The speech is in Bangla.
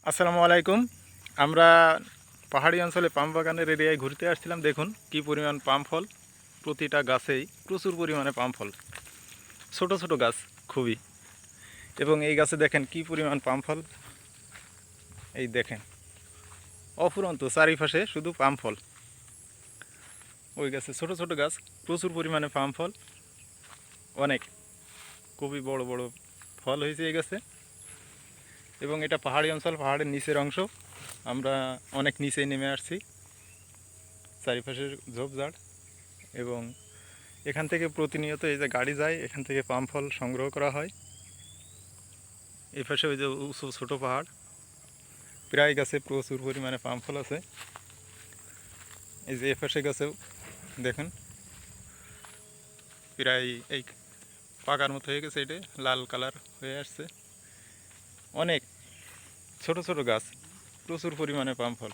আসসালামু আলাইকুম। আমরা পাহাড়ি অঞ্চলে পাম বাগানের এরিয়ায় ঘুরতে আসছিলাম। দেখুন কি পরিমাণ পাম ফল, প্রতিটা গাছেই প্রচুর পরিমাণে পাম ফল, ছোট ছোট গাছ খুবই। এবং এই গাছে দেখেন কি পরিমাণ পাম ফল, এই দেখেন অফুরন্ত চারিপাশে শুধু পাম ফল। ওই গাছে ছোট ছোট গাছ, প্রচুর পরিমাণে পাম ফল, অনেক খুবই বড় বড় ফল হয়েছে এই গাছে। এবং এটা পাহাড়ি অঞ্চল, পাহাড়ের নিচের অংশ। আমরা অনেক নিচেই নেমে আসছি, চারিপাশের ঝোপঝাড়। এবং এখান থেকে প্রতিনিয়ত এই যে গাড়ি যায়, এখান থেকে পাম ফল সংগ্রহ করা হয়। এই পাশে ওই যে উঁচু ছোটো পাহাড়, প্রায় গাছে প্রচুর পরিমাণে পাম ফল আছে। এই যে এ পাশে গাছেও দেখুন প্রায় এই পাকার মতো হয়ে গেছে, এটা লাল কালার হয়ে আসছে। অনেক ছোট ছোট গাছ, প্রচুর পরিমাণে পাম ফল।